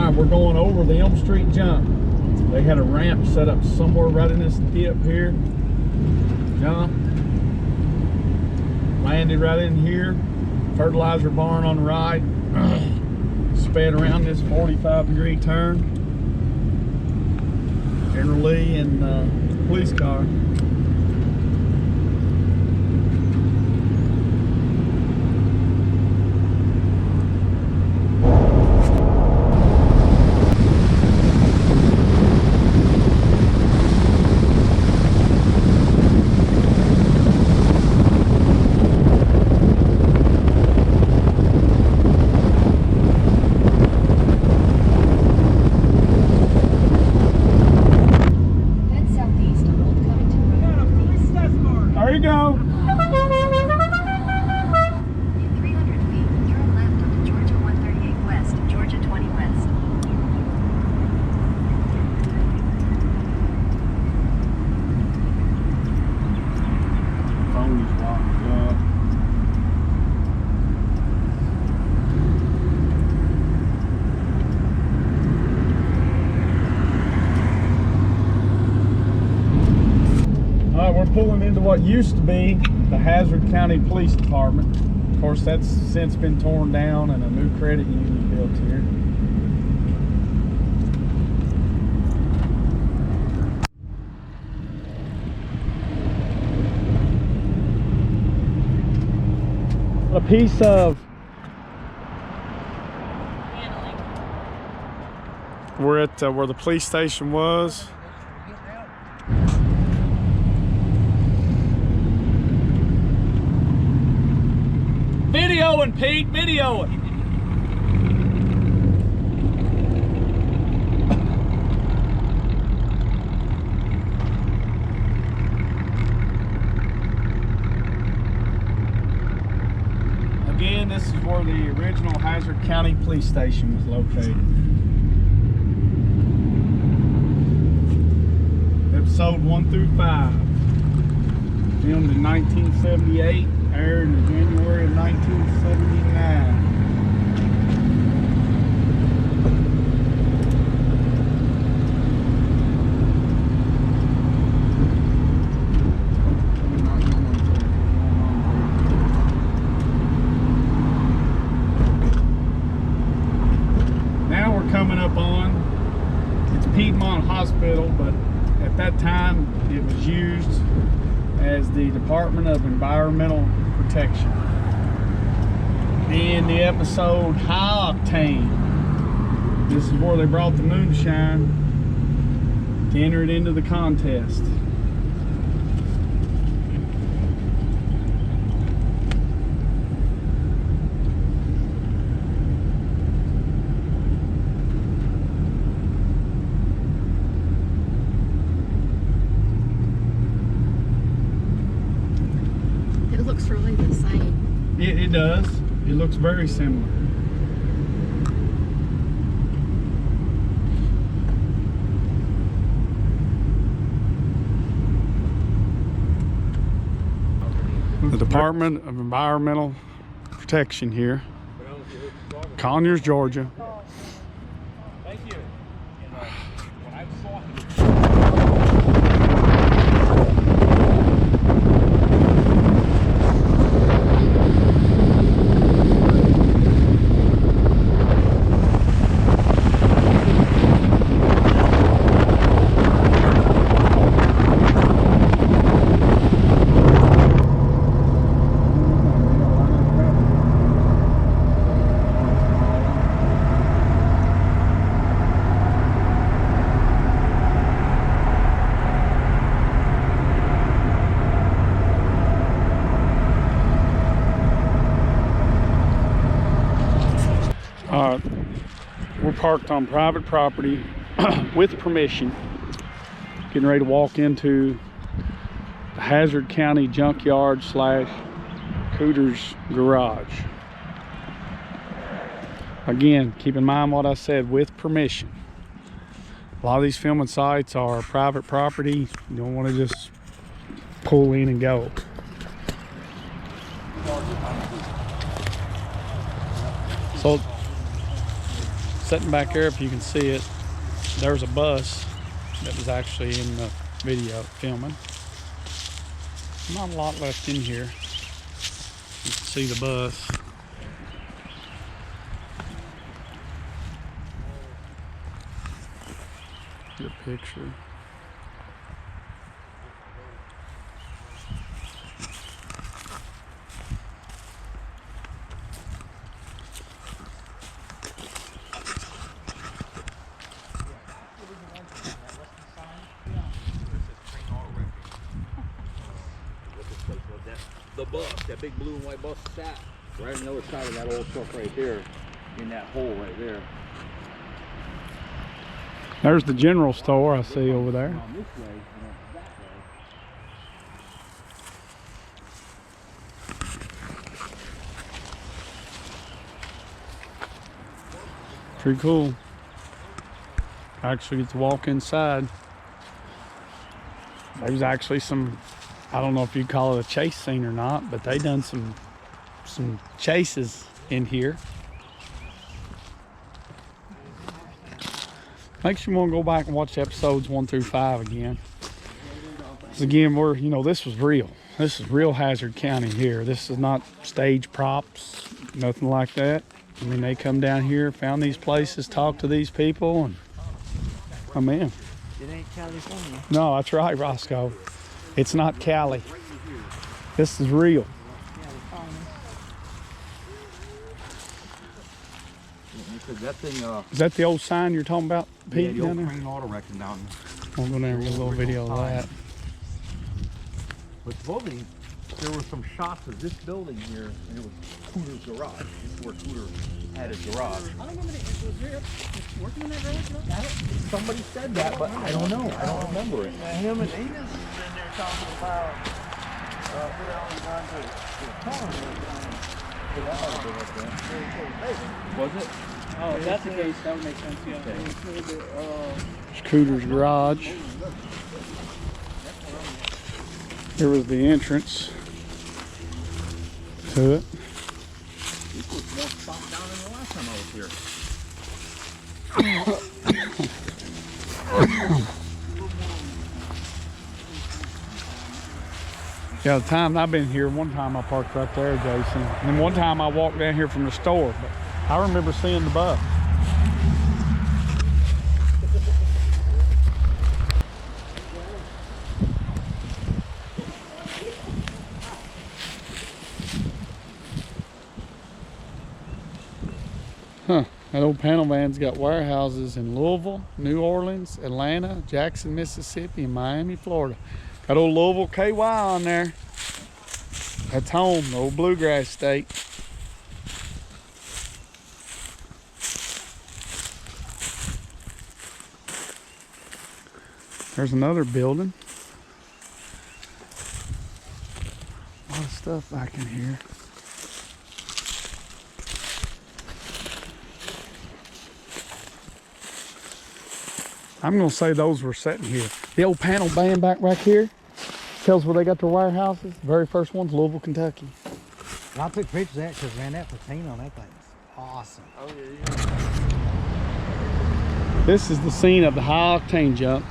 Alright, we're going over the Elm Street jump. They had a ramp set up somewhere right in this dip here. Jump. Landed right in here. Fertilizer barn on the right. Sped around this 45-degree turn. General Lee and police car. There you go. In 300 feet, turn left onto Georgia 138 West, Georgia 20 West. Phone is locked up. We're pulling into what used to be the Hazzard County Police Department. Of course, that's since been torn down and a new credit union built here. A piece of we're at where the police station was. Videoing, Pete, videoing. Again, this is where the original Hazzard County Police Station was located. Episode 1 through 5. Filmed in 1978. Aired in January of 1979. Now we're coming up on, it's Piedmont Hospital, but at that time it was used as the Department of Environmental Protection. In the episode High Octane, this is where they brought the moonshine to enter it into the contest. Really the same. It does. It looks very similar. The Department of Environmental Protection here, Conyers, Georgia. Thank you. We're parked on private property with permission, getting ready to walk into the Hazzard County Junkyard / Cooter's garage. Again, keep in mind what I said, with permission. A lot of these filming sites are private property. You don't want to just pull in and go. sitting back there, if you can see it, there's a bus that was actually in the video filming. Not a lot left in here. You can see the bus. Get a picture. The bus, that big blue and white bus sat right on the other side of that old truck right there, in that hole right there. There's the general store I see over there. On this way, and that way. Pretty cool. Actually get to walk inside. There's actually some, I don't know if you'd call it a chase scene or not, but they done some chases in here. Makes you want to go back and watch episodes 1 through 5 again. 'Cause again, this was real. This is real Hazzard County here. This is not stage props, nothing like that. I mean, they come down here, found these places, talked to these people, and I'm in. It ain't California. No, that's right, Roscoe. It's not Cali. This is real. That thing, Is that the old sign you're talking about, Pete? the down old there? crane auto wrecking down there. We'll go down and get a little video of that. But building, there were some shots of this building here, and it was Cooter's garage. This is where Cooter had his garage. I don't remember working in that garage. Somebody said that, but I don't know. I don't remember it. Him and Enos in there talking about put on the Was it? Oh, if that's the case, that would make sense, yeah. It's Cooter's garage. Here was the entrance to it. This was more stopped down than the last time I was here. Yeah, the time I've been here, one time I parked right there, Jason. And then one time I walked down here from the store, but I remember seeing the bus. Huh, that old panel van's got warehouses in Louisville, New Orleans, Atlanta, Jackson, Mississippi, and Miami, Florida. Got old Louisville KY on there. That's home, the old Bluegrass State. There's another building. A lot of stuff back in here. I'm gonna say those were sitting here. The old panel band back right here tells where they got their warehouses. The very first one's Louisville, Kentucky. And I took pictures of that because, man, that patina on that thing is awesome. Oh, yeah. This is the scene of the high octane jump.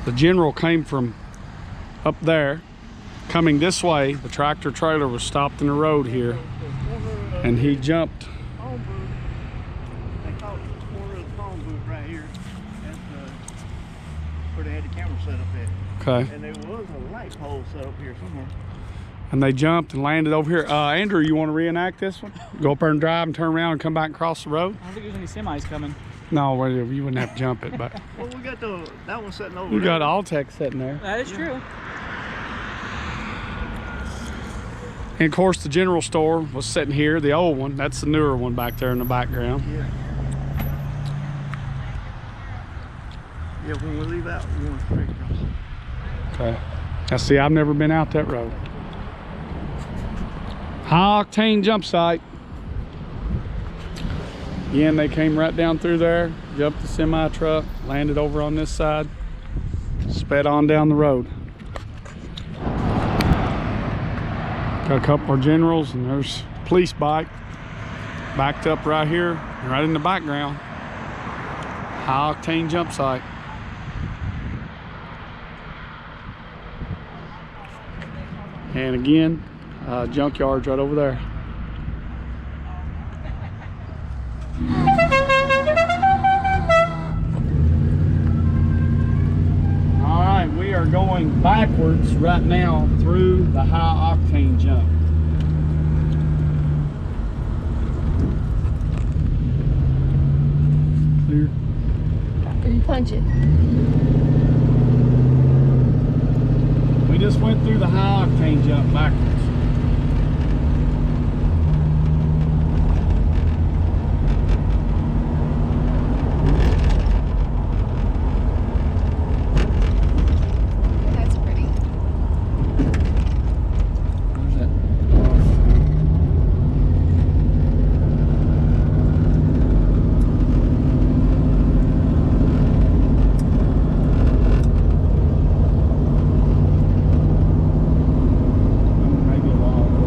The general came from up there, coming this way. The tractor trailer was stopped in the road here, and he jumped. Phone booth. They call it the corner of the phone booth right here. That's where they had the camera set up at. Okay. And there was a light pole set up here somewhere. And they jumped and landed over here. Andrew, you want to reenact this one? Go up there and drive and turn around and come back and cross the road? I don't think there's any semis coming. No, well, you wouldn't have to jump it, but Well, we got that one sitting over you there. got Alltech sitting there. That is true. And of course, the general store was sitting here, the old one. That's the newer one back there in the background. Yeah. Yeah, when we leave out, we want to straight across. Okay. Now see, I've never been out that road. High octane jump site. Again, they came right down through there, jumped the semi truck, landed over on this side, sped on down the road. Got a couple more generals, and there's a police bike backed up right here, right in the background. High octane jump site. And again, Junkyard's right over there. All right, we are going backwards right now through the high octane jump. Clear. Can you punch it? We just went through the high octane jump backwards. That's pretty. Where's that? Maybe a while ago.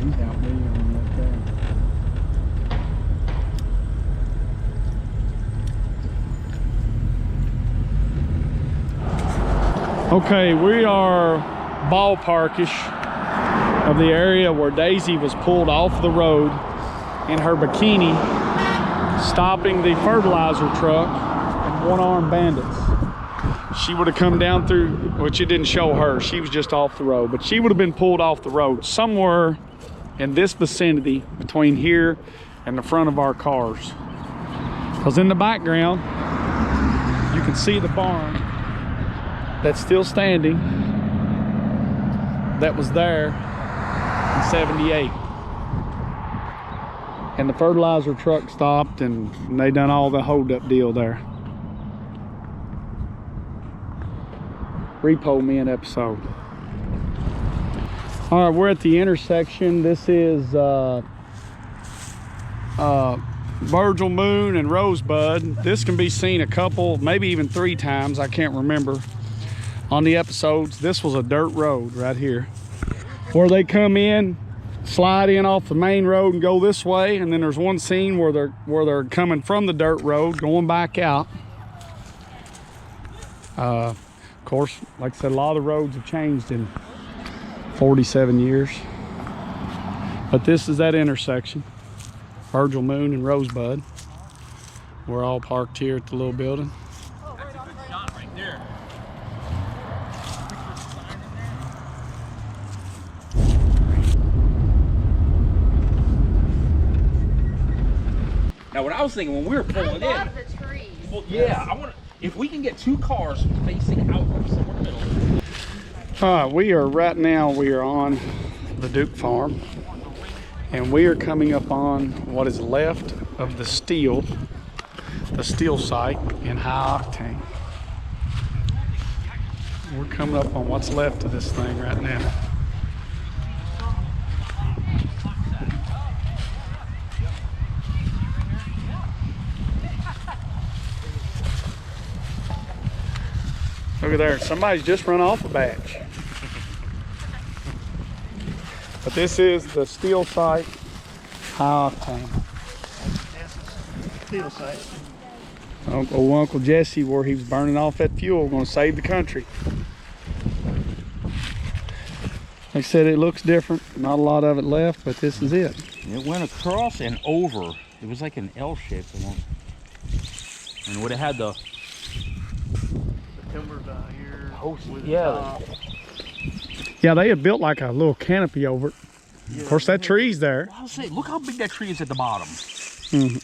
He's out there right there. Okay, we are ballparkish of the area where Daisy was pulled off the road in her bikini, stopping the fertilizer truck and one-armed bandits. She would have come down through, which it didn't show her, she was just off the road, but she would have been pulled off the road somewhere in this vicinity between here and the front of our cars. Because in the background, you can see the barn that's still standing, that was there in '78. And the fertilizer truck stopped and they done all the hold-up deal there. Repo Men episode. All right, we're at the intersection. This is Virgil Moon and Rosebud. This can be seen a couple, maybe even 3 times, I can't remember, on the episodes. This was a dirt road right here where they come in, slide in off the main road and go this way, and then there's one scene where they're coming from the dirt road going back out. Of course, like I said, a lot of the roads have changed in 47 years, but this is that intersection, Virgil Moon and Rosebud. We're all parked here at the little building. That's a good shot right there. Now, what I was thinking when we were pulling in, the trees. well, yeah, I want to. If we can get 2 cars facing outward somewhere in the middle. All right, we are on the Duke farm, and we are coming up on what is left of the steel site in high octane. We're coming up on what's left of this thing right now. Look at there, somebody's just run off a batch. But this is the steel site, high octane. That's the steel site. Uncle Jesse, where he was burning off that fuel, going to save the country. Like I said, it looks different. Not a lot of it left, but this is it. It went across and over. It was like an L shape almost. And would have had the Timbers out here. With the yeah. top. Yeah, they had built like a little canopy over it. Yeah, Of course, that tree's there. Well, I was saying, look how big that tree is at the bottom.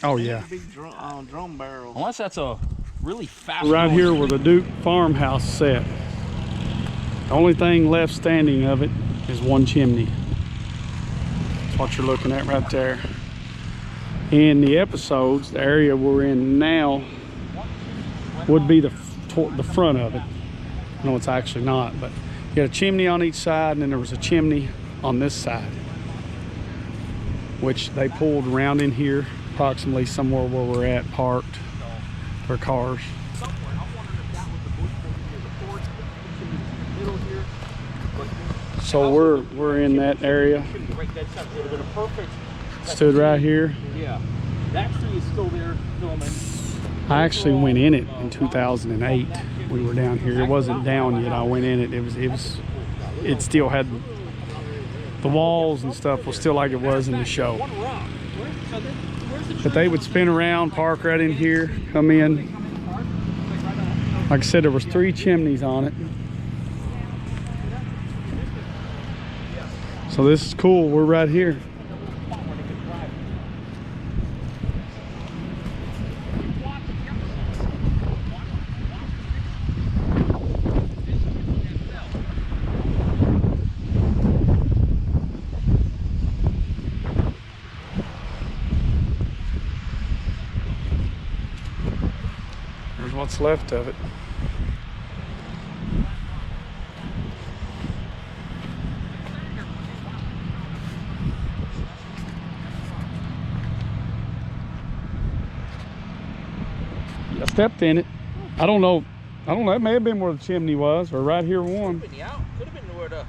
Oh, They yeah. had a big drum barrel. Unless that's a really fast Right going here tree. where the Duke farmhouse set. The only thing left standing of it is one chimney. That's what you're looking at right there. In the episodes, the area we're in now would be the front of it. No, it's actually not, but You had a chimney on each side, and then there was a chimney on this side, which they pulled around in here, approximately somewhere where we're at, parked for cars. So we're in that area. Stood right here. Yeah, that tree is still there filming. I actually went in it in 2008. We were down here. It wasn't down yet. I went in it. It still had the walls and stuff was still like it was in the show. But they would spin around, park right in here, come in. Like I said, there was 3 chimneys on it. So this is cool. We're right here. There's what's left of it. I stepped in it. I don't know. That may have been where the chimney was, or right here one. Could have been where the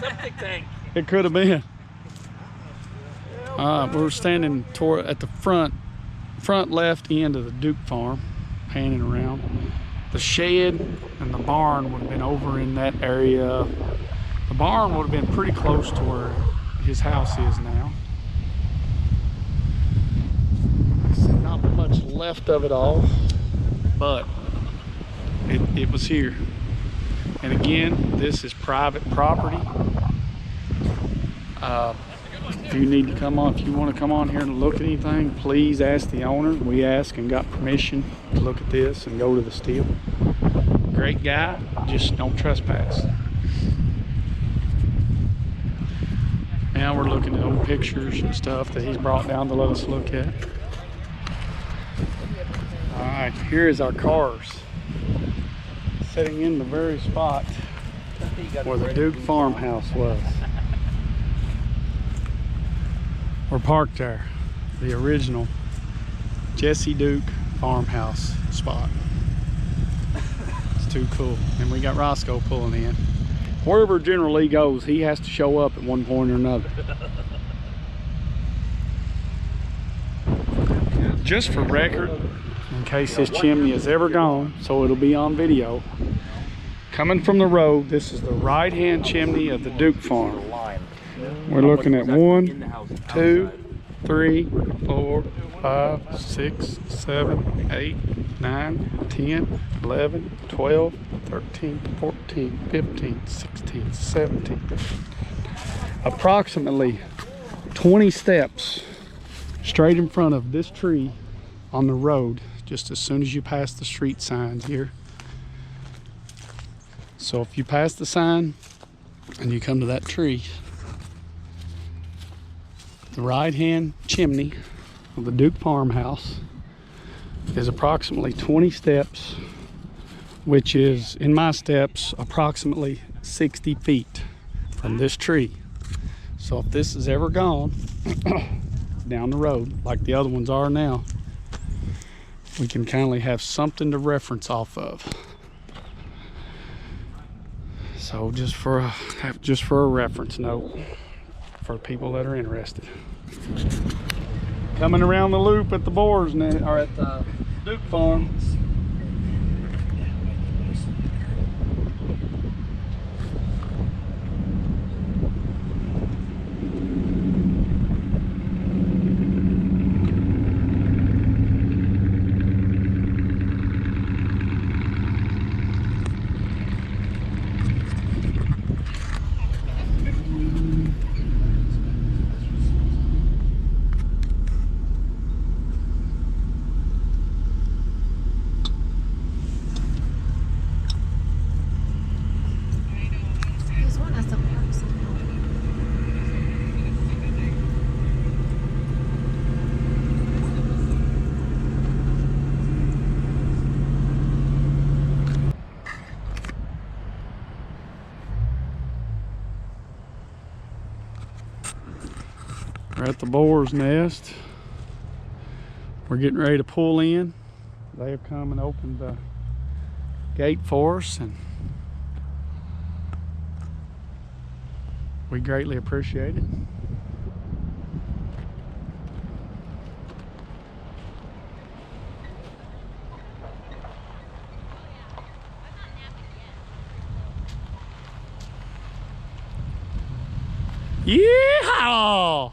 septic tank. It could have been. We're standing at the front left end of the Duke farm, panning around. The shed and the barn would have been over in that area. The barn would have been pretty close to where his house is now. Not much left of it all, but it was here. And again, this is private property. If you need to come on, if you want to come on here and look at anything, please ask the owner. We asked and got permission to look at this and go to the steel. Great guy, just don't trespass. Now we're looking at old pictures and stuff that he's brought down to let us look at. All right, here is our cars, sitting in the very spot where the Duke farmhouse was. We're parked there, the original Jesse Duke farmhouse spot. It's too cool. And we got Roscoe pulling in. Wherever General Lee goes, he has to show up at one point or another. Just for record, in case this chimney is ever gone, so it'll be on video. Coming from the road, this is the right-hand chimney of the Duke farm. We're looking at 1, 2, 3, 4, 5, 6, 7, 8, 9, 10, 11, 12, 13, 14, 15, 16, 17. Approximately 20 steps straight in front of this tree on the road, just as soon as you pass the street signs here. So if you pass the sign and you come to that tree, the right-hand chimney of the Duke farmhouse is approximately 20 steps, which is, in my steps, approximately 60 feet from this tree. So if this is ever gone down the road, like the other ones are now, we can kindly have something to reference off of. So just for a reference note for people that are interested. Coming around the loop at the Boar's Nest, or at the Duke farm. We're at the boar's nest. We're getting ready to pull in. They have come and opened the gate for us, and we greatly appreciate it. Yeehaw!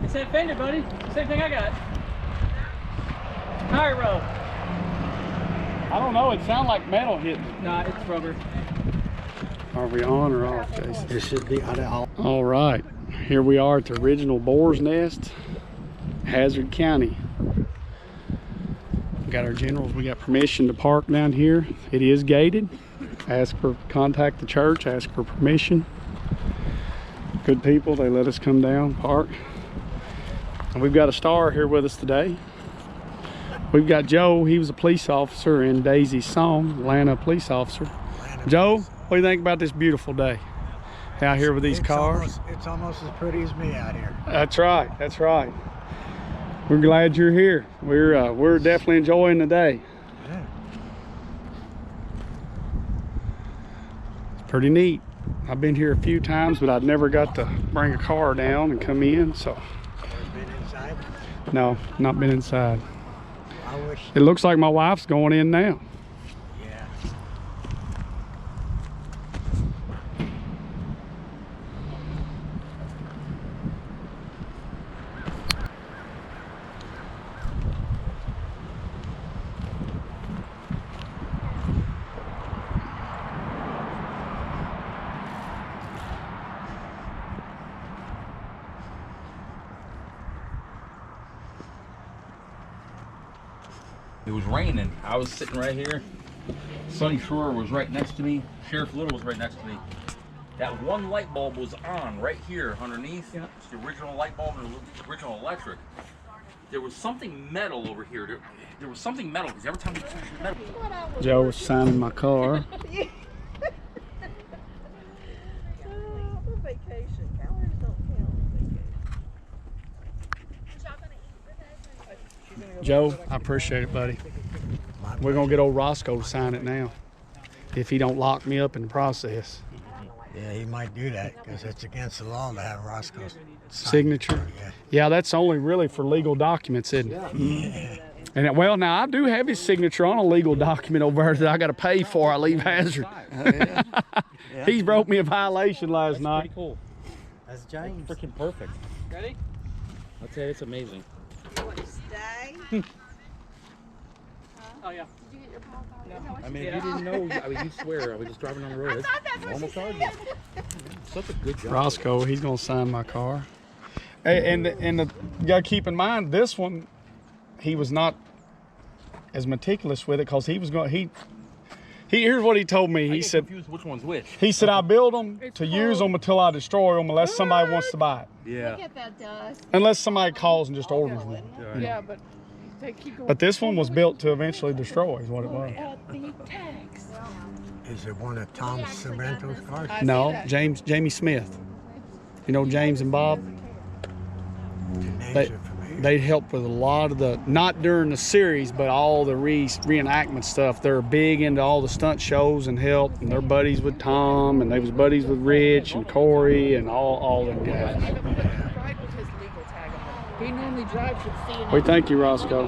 It's that fender, buddy. Same thing I got. Tire roll. I don't know, it sounds like metal hitting. Nah, it's rubber. Are we on or off, Jason? It should be on. All right, here we are at the original boar's nest, Hazzard County. We got our generals, we got permission to park down here. It is gated. Contact the church, ask for permission. Good people, they let us come down, park. And we've got a star here with us today. We've got Joe, he was a police officer in Daisy's song, Atlanta police officer. Joe, what do you think about this beautiful day out here with these cars? It's almost as pretty as me out here. That's right, that's right. We're glad you're here. We're definitely enjoying the day. Yeah. It's pretty neat. I've been here a few times, but I've never got to bring a car down and come in, so. Ever been inside? No, not been inside. I wish. It looks like my wife's going in now. Yeah. It was raining. I was sitting right here. Sonny Shore was right next to me. Sheriff Little was right next to me. That one light bulb was on right here underneath. Yeah. It's the original light bulb and the original electric. There was something metal over here. There was something metal because every time we touched the metal. Joe was signing my car. Vacation. Calories don't count. Joe, I appreciate it, buddy. We're gonna get old Roscoe to sign it now, if he don't lock me up in the process. Yeah, he might do that because it's against the law to have Roscoe's Signature. Yeah. Yeah, that's only really for legal documents, isn't it? Yeah. And well, now I do have his signature on a legal document over there that I got to pay for. I leave Hazzard. He wrote me a violation last night. Pretty cool. That's James. Freaking perfect. Ready? I'll tell you, it's amazing. You want to stay? Oh, yeah. Did you get your pop out? I mean, if you didn't know, I mean, you swear, I was just driving on the road. It's normal charges. Such a good job. Roscoe, he's gonna sign my car. And you gotta keep in mind, this one, he was not as meticulous with it because he was going. Here's what he told me. He said, confused which one's which. he said, I build them to use them until I destroy them, unless somebody wants to buy it. Yeah. Look at that dust. Unless somebody calls and just orders one. Yeah, but they keep going. But this one was built to eventually destroy, is what it was. At the tax. Is it one of Tom Sorrento's cars? No, Jamie Smith. You know James and Bob? Names They, are familiar. they help with a lot of the, not during the series, but all the reenactment stuff. They're big into all the stunt shows and help, and they're buddies with Tom, and they was buddies with Rich and Corey and all them guys. Drive with his legal tag on it. He normally drives with CNN. We thank you, Roscoe.